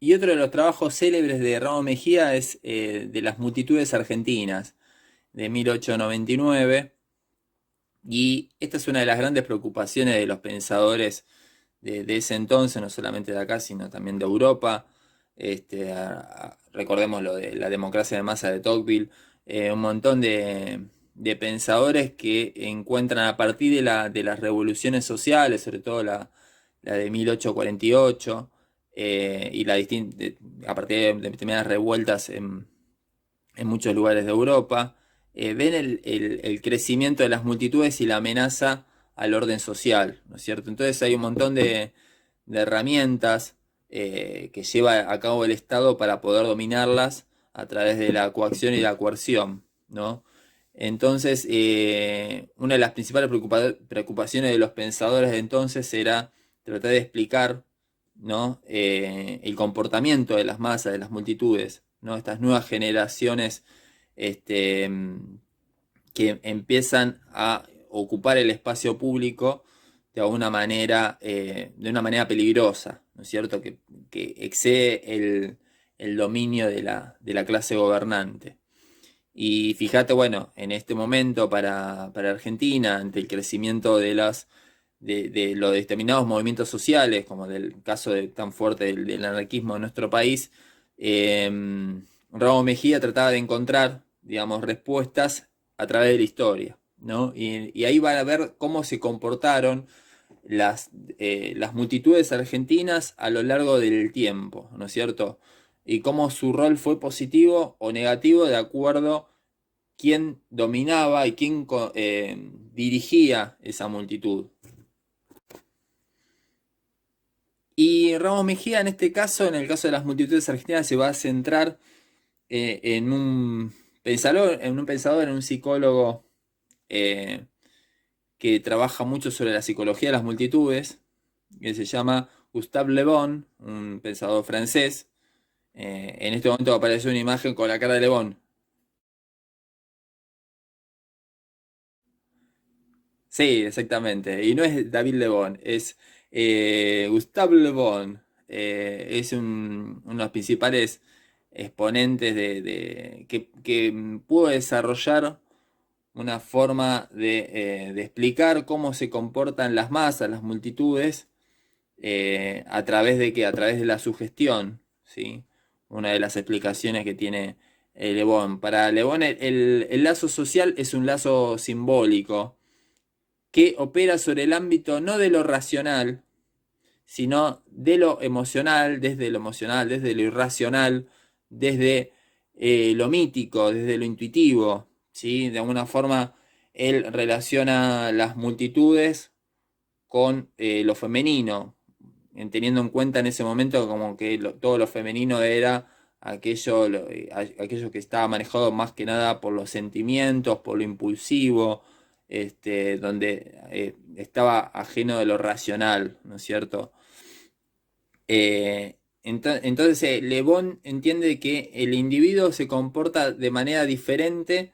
Y otro de los trabajos célebres de Ramos Mejía es de las multitudes argentinas, de 1899. Y esta es una de las grandes preocupaciones de los pensadores de ese entonces, no solamente de acá, sino también de Europa. Recordemos lo de la democracia de masa de Tocqueville, un montón de pensadores que encuentran a partir de las revoluciones sociales, sobre todo la de 1848, y a partir de determinadas revueltas en muchos lugares de Europa, ven el crecimiento de las multitudes y la amenaza al orden social, ¿no es cierto? Entonces hay un montón de herramientas que lleva a cabo el Estado para poder dominarlas a través de la coacción y la coerción, ¿no? Entonces, una de las principales preocupaciones de los pensadores de entonces era tratar de explicar, ¿no? El comportamiento de las masas, de las multitudes, ¿no? Estas nuevas generaciones este, que empiezan a ocupar el espacio público de una manera peligrosa, ¿no es cierto? Que excede el dominio de la clase gobernante. Y fíjate, bueno, en este momento para Argentina, ante el crecimiento de los determinados movimientos sociales, como del caso tan fuerte del anarquismo en nuestro país, eh, Ramos Mejía trataba de encontrar, digamos, respuestas a través de la historia, ¿no? Y ahí van a ver cómo se comportaron las multitudes argentinas a lo largo del tiempo, ¿no es cierto? Y cómo su rol fue positivo o negativo de acuerdo quién dominaba y quién dirigía esa multitud. Y Ramos Mejía en este caso, en el caso de las multitudes argentinas, se va a centrar en un pensador, en un psicólogo eh, que trabaja mucho sobre la psicología de las multitudes, que se llama Gustave Le Bon, un pensador francés. En este momento aparece una imagen con la cara de Le Bon. Sí, exactamente. Y no es David Le Bon, es Gustave Le Bon. Es uno de los principales exponentes que pudo desarrollar una forma de explicar cómo se comportan las masas, las multitudes, a través de qué, a través de la sugestión, ¿sí? Una de las explicaciones que tiene Le Bon. Para Le Bon el lazo social es un lazo simbólico que opera sobre el ámbito no de lo racional, sino de lo emocional, desde lo irracional, desde lo mítico, desde lo intuitivo, ¿sí? De alguna forma, él relaciona las multitudes con lo femenino, teniendo en cuenta en ese momento como que todo lo femenino era aquello que estaba manejado más que nada por los sentimientos, por lo impulsivo, donde estaba ajeno de lo racional, ¿no es cierto? Entonces, Le Bon entiende que el individuo se comporta de manera diferente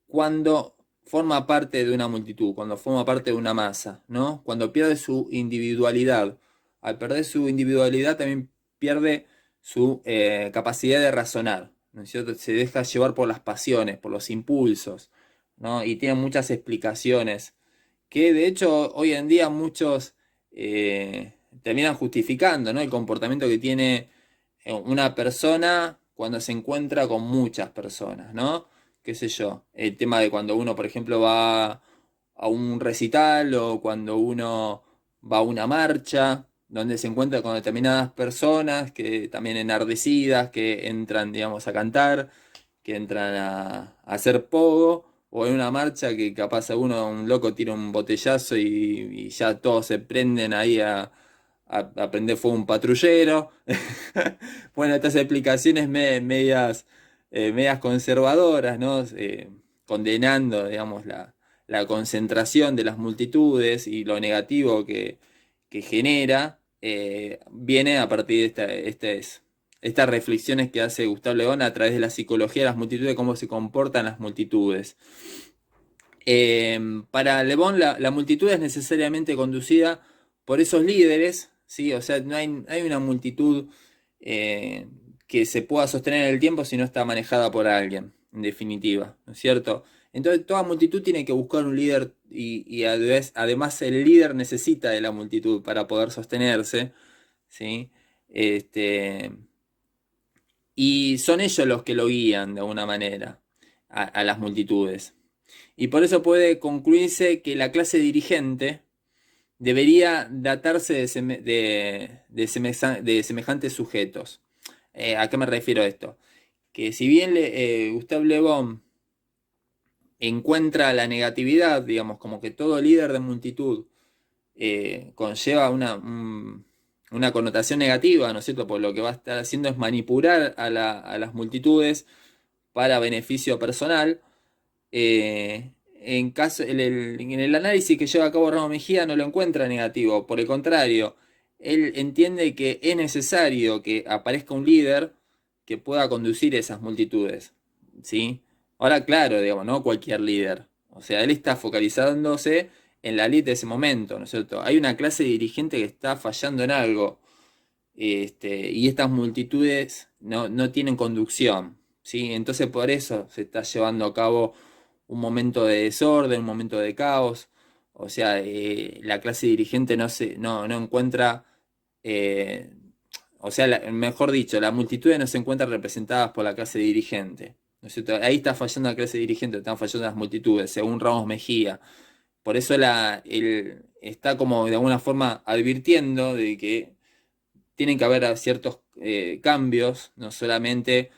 cuando forma parte de una multitud, cuando forma parte de una masa, ¿no? Cuando pierde su individualidad. Al perder su individualidad también pierde su capacidad de razonar, ¿no es cierto? Se deja llevar por las pasiones, por los impulsos, ¿no? Y tiene muchas explicaciones que de hecho hoy en día muchos terminan justificando, ¿no? El comportamiento que tiene una persona cuando se encuentra con muchas personas, ¿no? Qué sé yo, el tema de cuando uno, por ejemplo, va a un recital o cuando uno va a una marcha, donde se encuentra con determinadas personas que también enardecidas, que entran, digamos, a cantar, que entran a hacer pogo, o en una marcha que capaz a uno, un loco tira un botellazo y ya todos se prenden ahí a prender fuego un patrullero. Bueno, estas explicaciones medias conservadoras, ¿no? Condenando, digamos, la concentración de las multitudes y lo negativo que genera, viene a partir de estas reflexiones que hace Gustavo León a través de la psicología de las multitudes, cómo se comportan las multitudes. Para Le Bon, la multitud es necesariamente conducida por esos líderes, ¿sí? O sea, no hay una multitud eh, que se pueda sostener en el tiempo si no está manejada por alguien, en definitiva, ¿no es cierto? Entonces toda multitud tiene que buscar un líder y además el líder necesita de la multitud para poder sostenerse, ¿sí? Este, y son ellos los que lo guían de alguna manera a las multitudes. Y por eso puede concluirse que la clase dirigente debería datarse de semejantes sujetos. ¿A qué me refiero a esto? Que si bien Gustave Le Bon encuentra la negatividad, digamos, como que todo líder de multitud conlleva una connotación negativa, ¿no es cierto? Por lo que va a estar haciendo es manipular a las multitudes para beneficio personal. En el análisis que lleva a cabo Ramos Mejía no lo encuentra negativo, por el contrario, él entiende que es necesario que aparezca un líder que pueda conducir esas multitudes, ¿sí? Ahora, claro, digamos, no cualquier líder. O sea, él está focalizándose en la élite de ese momento, ¿no es cierto? Hay una clase dirigente que está fallando en algo, y estas multitudes no tienen conducción, ¿sí? Entonces por eso se está llevando a cabo un momento de desorden, un momento de caos. O sea, la clase dirigente no encuentra, eh, o sea, mejor dicho, las multitudes no se encuentran representadas por la clase dirigente, ¿no es cierto? Ahí está fallando la clase dirigente, están fallando las multitudes, según Ramos Mejía. Por eso él está como de alguna forma advirtiendo de que tienen que haber ciertos cambios, no solamente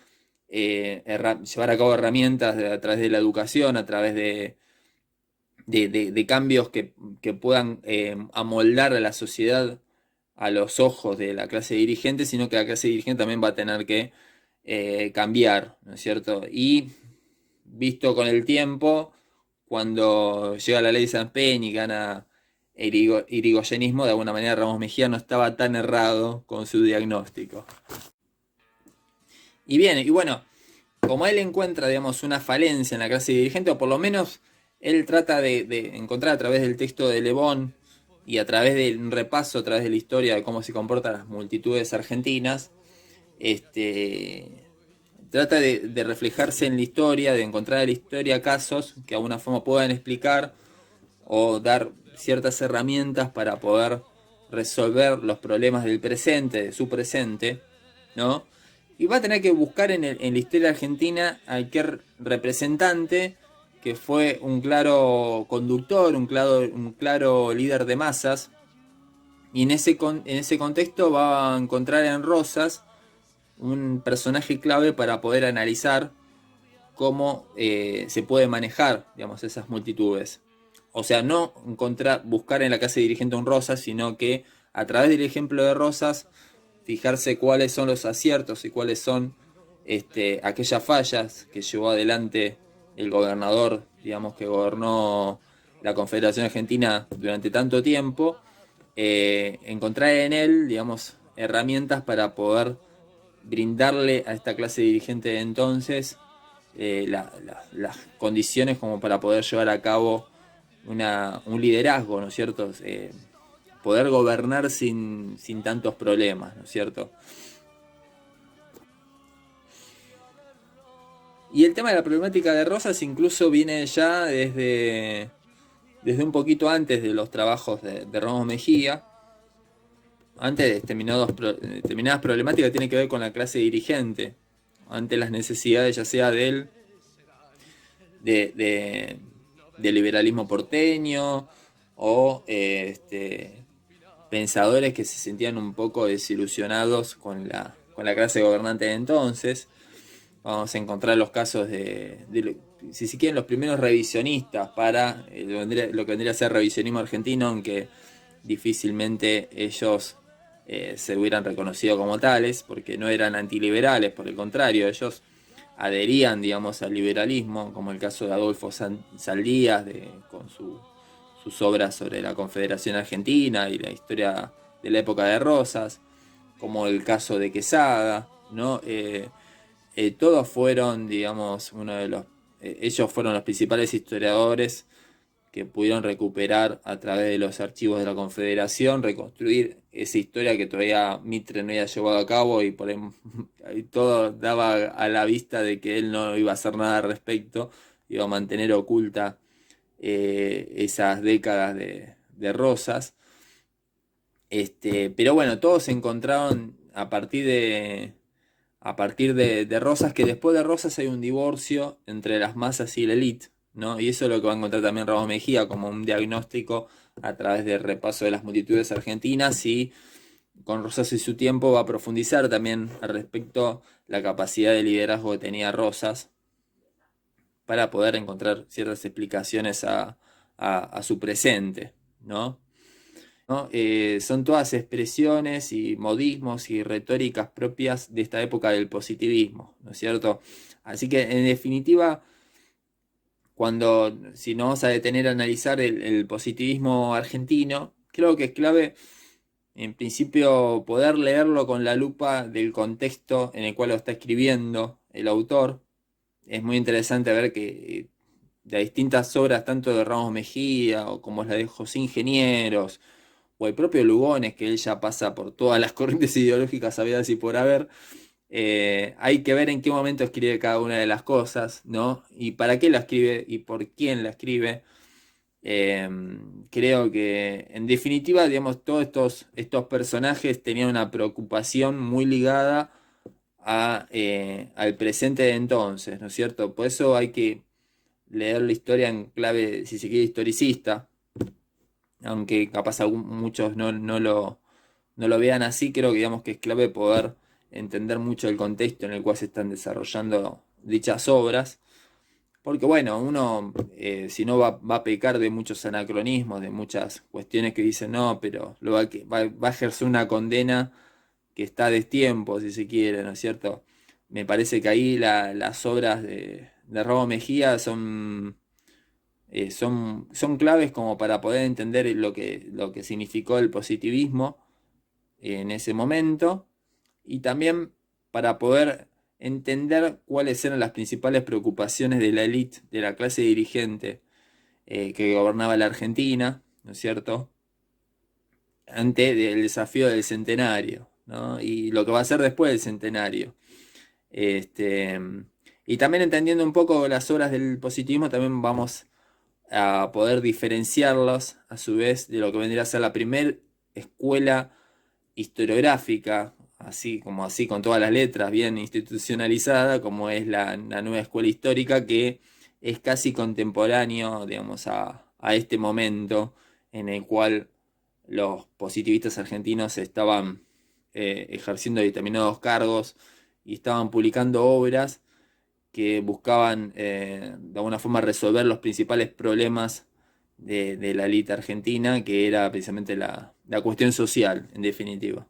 llevar a cabo herramientas a través de la educación, a través de cambios que puedan amoldar a la sociedad a los ojos de la clase dirigente, sino que la clase dirigente también va a tener que cambiar, ¿no es cierto? Y visto con el tiempo, cuando llega la ley de San Peña y gana el irigoyenismo, de alguna manera Ramos Mejía no estaba tan errado con su diagnóstico. Y bien, y bueno, como él encuentra, digamos, una falencia en la clase dirigente, o por lo menos él trata de encontrar a través del texto de Le Bon y a través de un repaso, a través de la historia de cómo se comportan las multitudes argentinas, este, trata de reflejarse en la historia, de encontrar en la historia casos que de alguna forma puedan explicar o dar ciertas herramientas para poder resolver los problemas del presente, de su presente, ¿no? Y va a tener que buscar en la historia argentina a aquel representante que fue un claro conductor, un claro líder de masas, y en ese contexto va a encontrar en Rosas un personaje clave para poder analizar cómo se puede manejar, digamos, esas multitudes. O sea, no buscar en la clase dirigente un Rosas, sino que a través del ejemplo de Rosas, fijarse cuáles son los aciertos y cuáles son aquellas fallas que llevó adelante el gobernador, digamos, que gobernó la Confederación Argentina durante tanto tiempo, encontrar en él, digamos, herramientas para poder brindarle a esta clase dirigente de entonces las condiciones como para poder llevar a cabo un liderazgo, ¿no es cierto? Poder gobernar sin tantos problemas, ¿no es cierto? Y el tema de la problemática de Rosas incluso viene ya desde un poquito antes de los trabajos de Ramos Mejía, antes de determinadas problemáticas que tienen que ver con la clase dirigente, ante las necesidades ya sea de liberalismo porteño o pensadores que se sentían un poco desilusionados con la clase gobernante de entonces. Vamos a encontrar los casos si se quieren, los primeros revisionistas para lo que vendría a ser revisionismo argentino, aunque difícilmente ellos se hubieran reconocido como tales, porque no eran antiliberales, por el contrario, ellos adherían, digamos, al liberalismo, como el caso de Adolfo Saldías, con sus obras sobre la Confederación Argentina y la historia de la época de Rosas, como el caso de Quesada, ¿no? Todos fueron, digamos, ellos fueron los principales historiadores que pudieron recuperar a través de los archivos de la Confederación, reconstruir esa historia que todavía Mitre no había llevado a cabo y por ahí todo daba a la vista de que él no iba a hacer nada al respecto, iba a mantener oculta esas décadas de Rosas. Pero bueno, todos se encontraron a partir de Rosas, que después de Rosas hay un divorcio entre las masas y la élite, ¿no? Y eso es lo que va a encontrar también Ramos Mejía como un diagnóstico a través del repaso de las multitudes argentinas, y con Rosas y su tiempo va a profundizar también al respecto la capacidad de liderazgo que tenía Rosas para poder encontrar ciertas explicaciones a su presente, ¿no? ¿No? Son todas expresiones y modismos y retóricas propias de esta época del positivismo, ¿no es cierto? Así que en definitiva, si nos vamos a detener a analizar el positivismo argentino, creo que es clave en principio poder leerlo con la lupa del contexto en el cual lo está escribiendo el autor. Es muy interesante ver que de distintas obras, tanto de Ramos Mejía o como la de José Ingenieros, o el propio Lugones, que él ya pasa por todas las corrientes ideológicas habidas y por haber, hay que ver en qué momento escribe cada una de las cosas, ¿no? Y para qué la escribe y por quién la escribe. Eh, Creo que, en definitiva, digamos, todos estos personajes tenían una preocupación muy ligada al presente de entonces, ¿no es cierto? Por eso hay que leer la historia en clave, si se quiere, historicista, aunque capaz muchos no lo vean así. Creo que, digamos, que es clave poder entender mucho el contexto en el cual se están desarrollando dichas obras, porque bueno, uno si no va a pecar de muchos anacronismos, de muchas cuestiones que dicen no, pero va a ejercer una condena que está a destiempo, si se quiere, ¿no es cierto? Me parece que ahí las obras de Ramos Mejía son claves como para poder entender lo que significó el positivismo en ese momento, y también para poder entender cuáles eran las principales preocupaciones de la élite, de la clase dirigente que gobernaba la Argentina, ¿no es cierto?, ante el desafío del centenario, ¿no? Y lo que va a ser después del centenario. Este, y también entendiendo un poco las obras del positivismo, también vamos a poder diferenciarlos a su vez de lo que vendría a ser la primera escuela historiográfica, así con todas las letras bien institucionalizada, como es la nueva escuela histórica, que es casi contemporáneo, digamos, a este momento en el cual los positivistas argentinos estaban ejerciendo determinados cargos y estaban publicando obras que buscaban de alguna forma resolver los principales problemas de la élite argentina, que era precisamente la cuestión social, en definitiva.